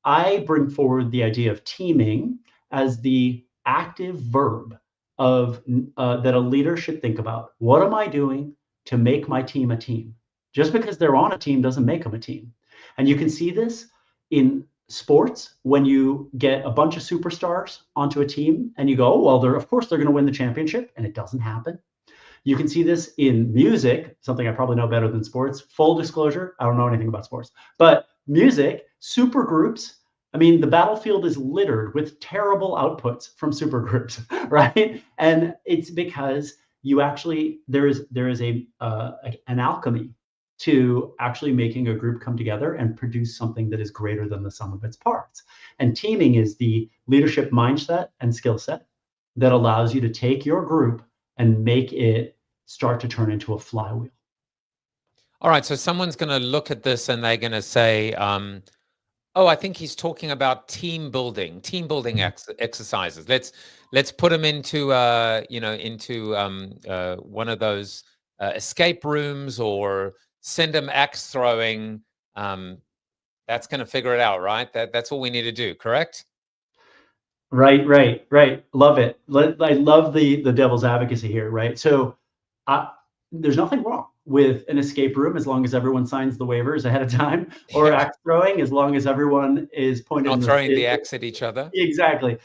I bring forward the idea of teaming as the active verb that a leader should think about. What am I doing to make my team a team? Just because they're on a team doesn't make them a team. And you can see this in sports when you get a bunch of superstars onto a team and you go, oh, well, of course they're going to win the championship, and it doesn't happen. You can see this in music, something I probably know better than sports. Full disclosure, I don't know anything about sports. But music, super groups, I mean, the battlefield is littered with terrible outputs from supergroups, right? And it's because there is an alchemy to actually making a group come together and produce something that is greater than the sum of its parts. And teaming is the leadership mindset and skill set that allows you to take your group and make it start to turn into a flywheel. All right, so someone's going to look at this and they're going to say, oh, I think he's talking about team building exercises. Let's put him into one of those escape rooms, or send him axe throwing. that's going to figure it out, right? That's all we need to do, correct? Right. Love it. I love the devil's advocacy here, right? So there's nothing wrong with an escape room as long as everyone signs the waivers ahead of time, or axe throwing as long as everyone is pointed. Not throwing the axe at each other. Exactly.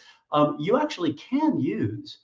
You actually can use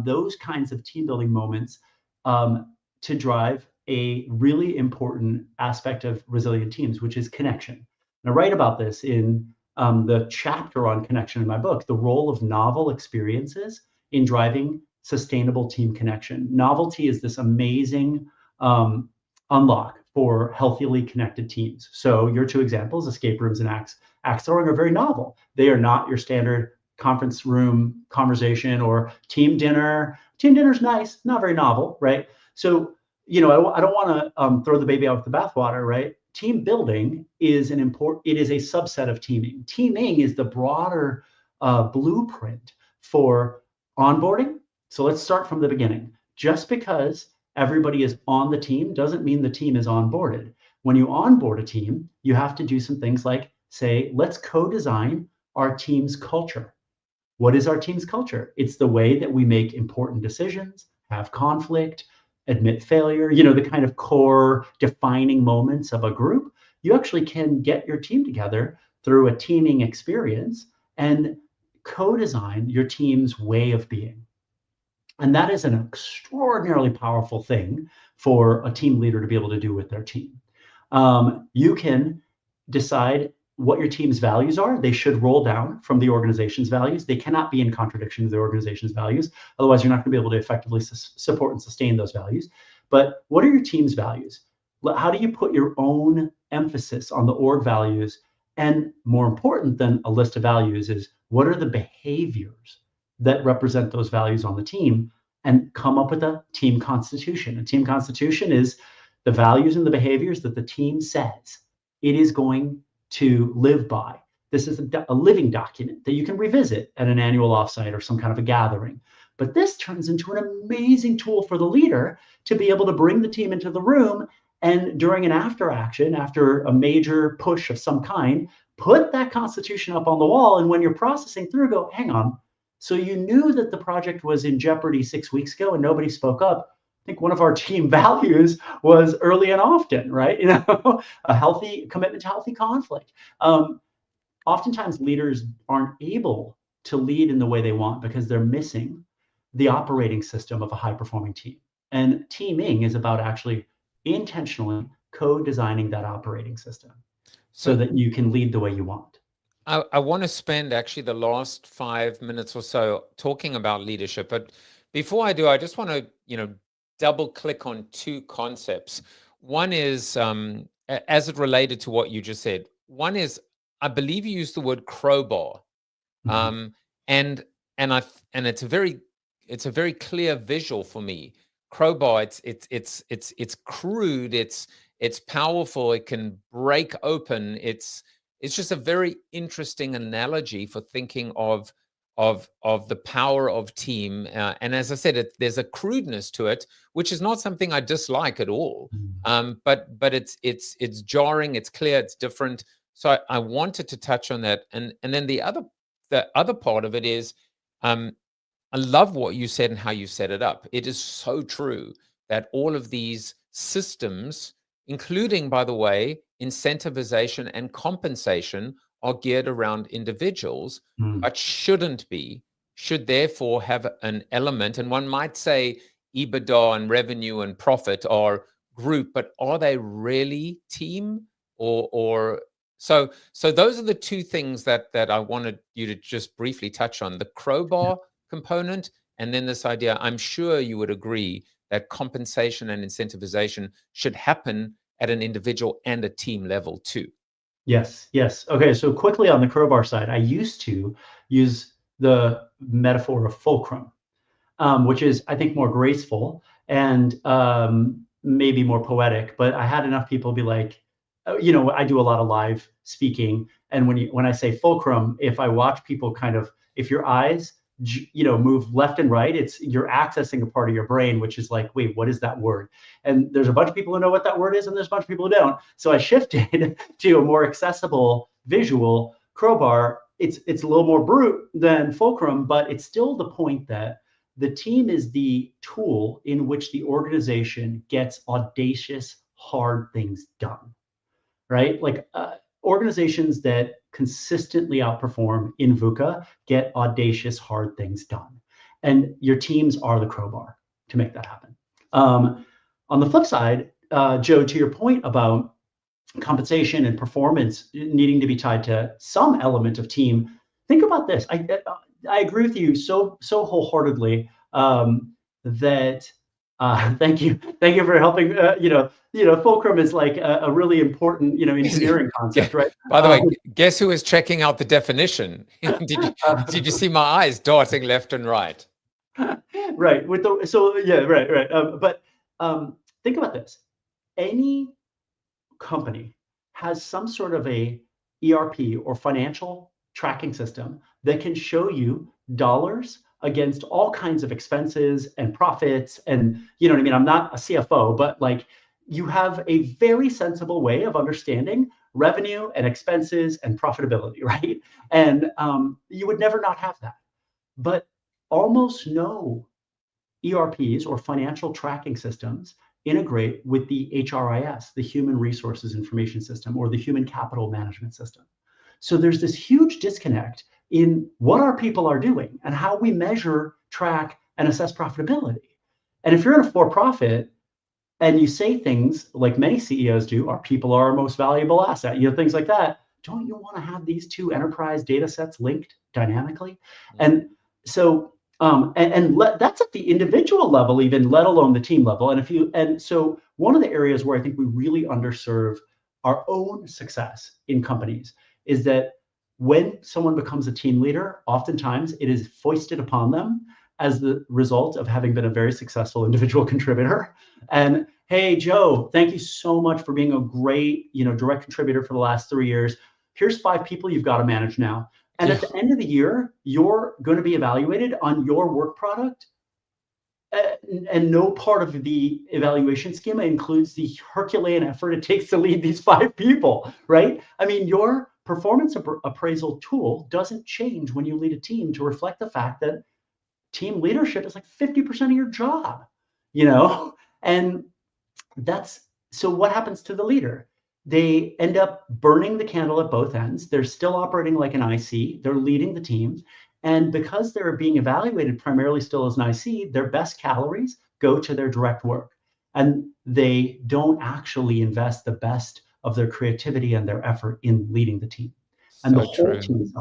those kinds of team building moments to drive a really important aspect of resilient teams, which is connection. And I write about this in the chapter on connection in my book, the role of novel experiences in driving sustainable team connection. Novelty is this amazing unlock for healthily connected teams. So your two examples, escape rooms and axe throwing, are very novel. They are not your standard conference room conversation or team dinner. Team dinner's nice, not very novel, right? So, I don't want to throw the baby out with the bathwater, right? Team building is it is a subset of teaming. Teaming is the broader blueprint for onboarding. So let's start from the beginning. Just because everybody is on the team doesn't mean the team is onboarded. When you onboard a team, you have to do some things like say, let's co-design our team's culture. What is our team's culture? It's the way that we make important decisions, have conflict, admit failure, the kind of core defining moments of a group. You actually can get your team together through a teaming experience and co-design your team's way of being. And that is an extraordinarily powerful thing for a team leader to be able to do with their team. You can decide what your team's values are. They should roll down from the organization's values. They cannot be in contradiction to the organization's values. Otherwise, you're not going to be able to effectively support and sustain those values. But what are your team's values? How do you put your own emphasis on the org values? And more important than a list of values is, what are the behaviors that represent those values on the team? And come up with a team constitution. A team constitution is the values and the behaviors that the team says it is going to live by. This is a living document that you can revisit at an annual offsite or some kind of a gathering. But this turns into an amazing tool for the leader to be able to bring the team into the room, and during an after action, after a major push of some kind, put that constitution up on the wall. And when you're processing through, go, hang on. So you knew that the project was in jeopardy 6 weeks ago and nobody spoke up. I think one of our team values was early and often, right? A healthy commitment to healthy conflict. Oftentimes leaders aren't able to lead in the way they want because they're missing the operating system of a high-performing team. And teaming is about actually intentionally co-designing that operating system so that you can lead the way you want. I want to spend actually the last 5 minutes or so talking about leadership. But before I do, I just want to, double click on two concepts. One is, as it related to what you just said, one is, I believe you used the word crowbar. And it's a very clear visual for me. Crowbar, it's crude, it's powerful, it can break open. It's just a very interesting analogy for thinking of the power of team. And as I said, there's a crudeness to it, which is not something I dislike at all. But it's jarring, it's clear, it's different. So I wanted to touch on that. And then the other part of it is, I love what you said and how you set it up. It is so true that all of these systems, including, by the way, incentivization and compensation, are geared around individuals, but should therefore have an element. And one might say EBITDA and revenue and profit are group, but are they really team? Or so those are the two things that I wanted you to just briefly touch on: the crowbar component, and then this idea. I'm sure you would agree that compensation and incentivization should happen at an individual and a team level too. Yes. Okay, so quickly on the crowbar side, I used to use the metaphor of fulcrum, which is, I think, more graceful and maybe more poetic. But I had enough people be like, I do a lot of live speaking, and when I say fulcrum, if I watch people if your eyes move left and right. You're accessing a part of your brain, which is like, wait, what is that word? And there's a bunch of people who know what that word is, and there's a bunch of people who don't. So I shifted to a more accessible visual crowbar. It's a little more brute than fulcrum, but it's still the point that the team is the tool in which the organization gets audacious, hard things done, right? Like organizations that consistently outperform in VUCA get audacious, hard things done. And your teams are the crowbar to make that happen. On the flip side, Joe, to your point about compensation and performance needing to be tied to some element of team, think about this. I agree with you so wholeheartedly that thank you for helping. Fulcrum is like a really important engineering concept, right? By the way, guess who is checking out the definition? Did you see my eyes darting left and right? Right. Right. But think about this. Any company has some sort of a ERP or financial tracking system that can show you dollars against all kinds of expenses and profits. And you know what I mean? I'm not a CFO, but like you have a very sensible way of understanding revenue and expenses and profitability, right? And you would never not have that. But almost no ERPs or financial tracking systems integrate with the HRIS, the Human Resources Information System, or the Human Capital Management System. So there's this huge disconnect in what our people are doing and how we measure, track, and assess profitability. And if you're in a for-profit and you say things like many CEOs do, our people are our most valuable asset, things like that, don't you want to have these two enterprise data sets linked dynamically? And so that's at the individual level, even let alone the team level. And so one of the areas where I think we really underserve our own success in companies is that when someone becomes a team leader, oftentimes it is foisted upon them as the result of having been a very successful individual contributor. And hey, Joe, thank you so much for being a great, direct contributor for the last 3 years. Here's 5 people you've got to manage now. And at the end of the year, you're going to be evaluated on your work product. And no part of the evaluation schema includes the Herculean effort it takes to lead these 5 people, right? I mean, your performance appraisal tool doesn't change when you lead a team to reflect the fact that team leadership is like 50% of your job, And so what happens to the leader? They end up burning the candle at both ends. They're still operating like an IC. They're leading the team. And because they're being evaluated primarily still as an IC, their best calories go to their direct work. And they don't actually invest the best of their creativity and their effort in leading the team. And the whole team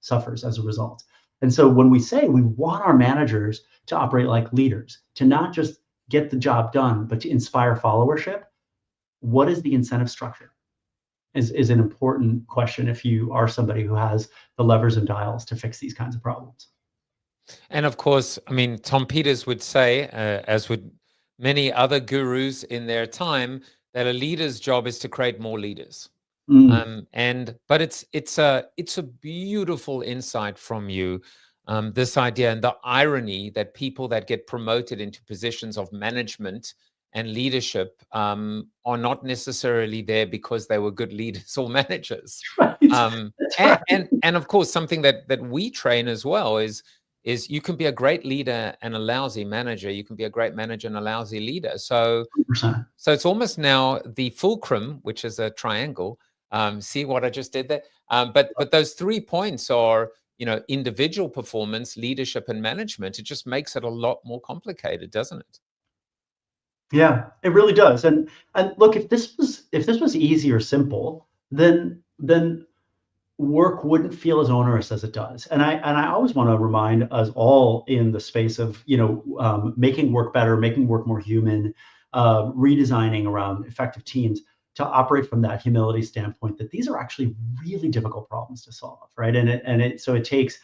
suffers as a result. And so when we say we want our managers to operate like leaders, to not just get the job done, but to inspire followership, what is the incentive structure is an important question if you are somebody who has the levers and dials to fix these kinds of problems. And of course, I mean, Tom Peters would say, as would many other gurus in their time, that a leader's job is to create more leaders. But it's a beautiful insight from you, this idea and the irony that people that get promoted into positions of management and leadership are not necessarily there because they were good leaders or managers. Right. And of course, something that we train as well is you can be a great leader and a lousy manager. You can be a great manager and a lousy leader. So 100%. So it's almost now the fulcrum, which is a triangle. See what I just did there? But those 3 points are, individual performance, leadership, and management. It just makes it a lot more complicated, doesn't it? Yeah, it really does. And look, if this was easy or simple, then work wouldn't feel as onerous as it does. And I always want to remind us all in the space of making work better, making work more human, redesigning around effective teams, to operate from that humility standpoint that these are actually really difficult problems to solve, right? So it takes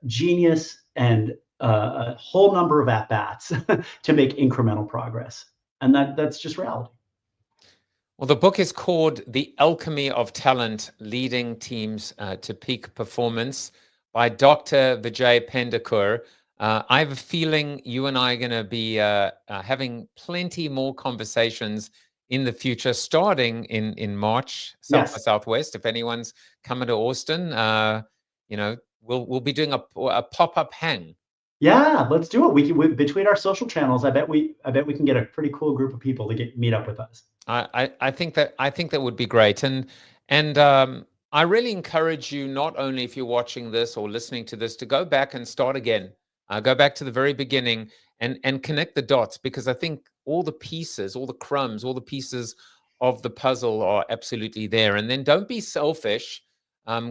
genius and a whole number of at-bats to make incremental progress. And that's just reality. Well, the book is called The Alchemy of Talent, Leading Teams to Peak Performance, by Dr. Vijay Pendakur. I have a feeling you and I are going to be having plenty more conversations in the future, starting in March, South by Southwest. If anyone's coming to Austin, we'll be doing a pop-up hang. Yeah, let's do it. We between our social channels, I bet we can get a pretty cool group of people to meet up with us. I think that would be great, and I really encourage you, not only if you're watching this or listening to this, to go back and start again. Go back to the very beginning and connect the dots, because I think all the pieces, all the crumbs, all the pieces of the puzzle are absolutely there. And then don't be selfish.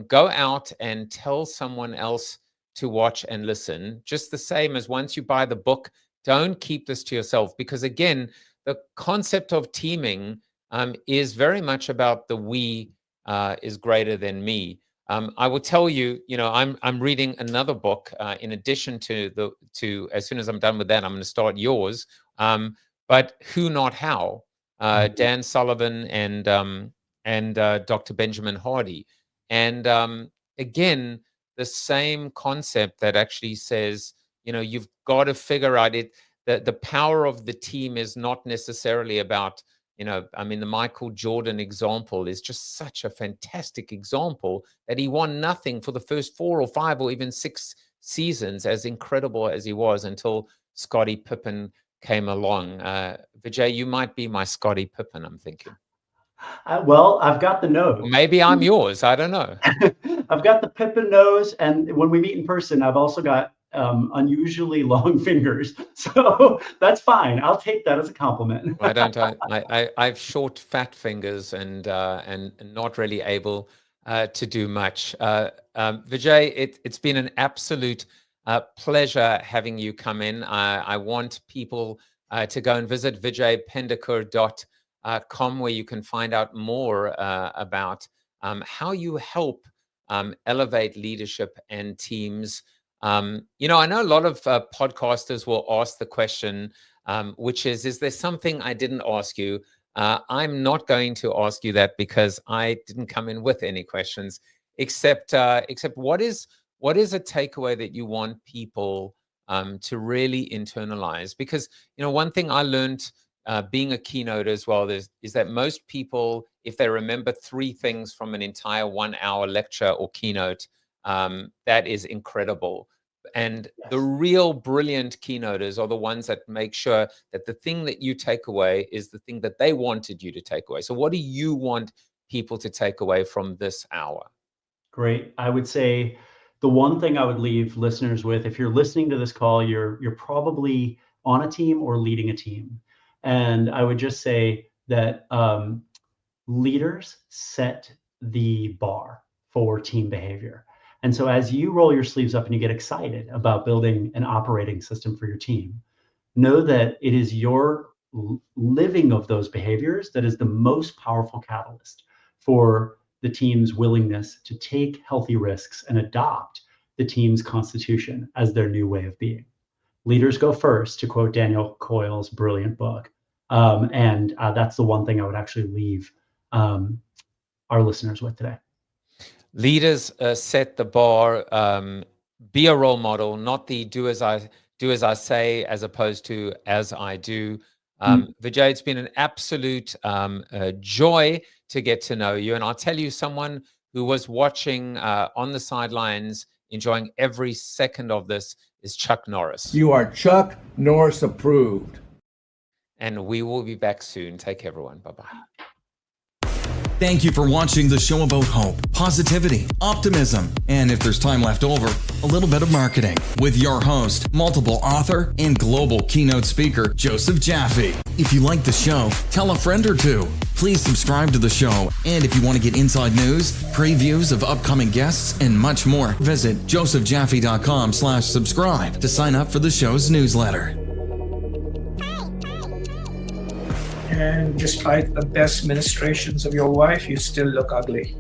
Go out and tell someone else to watch and listen. Just the same as once you buy the book, don't keep this to yourself, because again, the concept of teaming is very much about the we is greater than me. I will tell you, I'm reading another book in addition to as soon as I'm done with that, I'm going to start yours. But Who Not How, Dan Sullivan and Dr. Benjamin Hardy. And again, the same concept that actually says, you've got to figure out it. The power of the team is not necessarily about, the Michael Jordan example is just such a fantastic example, that he won nothing for the first 4 or 5 or even 6 seasons, as incredible as he was, until Scottie Pippen came along. Vijay, you might be my Scottie Pippen, I'm thinking. Well, I've got the nose. Or maybe I'm yours. I don't know. I've got the Pippen nose, and when we meet in person, I've also got unusually long fingers, so that's fine. I'll take that as a compliment. I don't. I have short, fat fingers, and not really able to do much. Vijay, it's been an absolute pleasure having you come in. I want people to go and visit vijaypendakur.com, where you can find out more about how you help elevate leadership and teams. I know a lot of podcasters will ask the question, which is there something I didn't ask you? I'm not going to ask you that, because I didn't come in with any questions, except what is a takeaway that you want people to really internalize? Because, one thing I learned being a keynote as well is that most people, if they remember 3 things from an entire 1-hour lecture or keynote, that is incredible. And the real brilliant keynoters are the ones that make sure that the thing that you take away is the thing that they wanted you to take away. So what do you want people to take away from this hour? Great. I would say the one thing I would leave listeners with, if you're listening to this call, you're probably on a team or leading a team. And I would just say that leaders set the bar for team behavior. And so as you roll your sleeves up and you get excited about building an operating system for your team, know that it is your living of those behaviors that is the most powerful catalyst for the team's willingness to take healthy risks and adopt the team's constitution as their new way of being. Leaders go first, to quote Daniel Coyle's brilliant book. And that's the one thing I would actually leave our listeners with today. Leaders set the bar. Be a role model, not the do as I say as opposed to as I do. Vijay, it's been an absolute joy to get to know you. And I'll tell you, someone who was watching on the sidelines, enjoying every second of this, is Chuck Norris. You are Chuck Norris approved. And we will be back soon. Take care, everyone. Bye-bye. Thank you for watching the show about hope, positivity, optimism, and if there's time left over, a little bit of marketing with your host, multiple author, and global keynote speaker, Joseph Jaffe. If you like the show, tell a friend or 2. Please subscribe to the show. And if you want to get inside news, previews of upcoming guests, and much more, visit josephjaffe.com/subscribe to sign up for the show's newsletter. And despite the best ministrations of your wife, you still look ugly.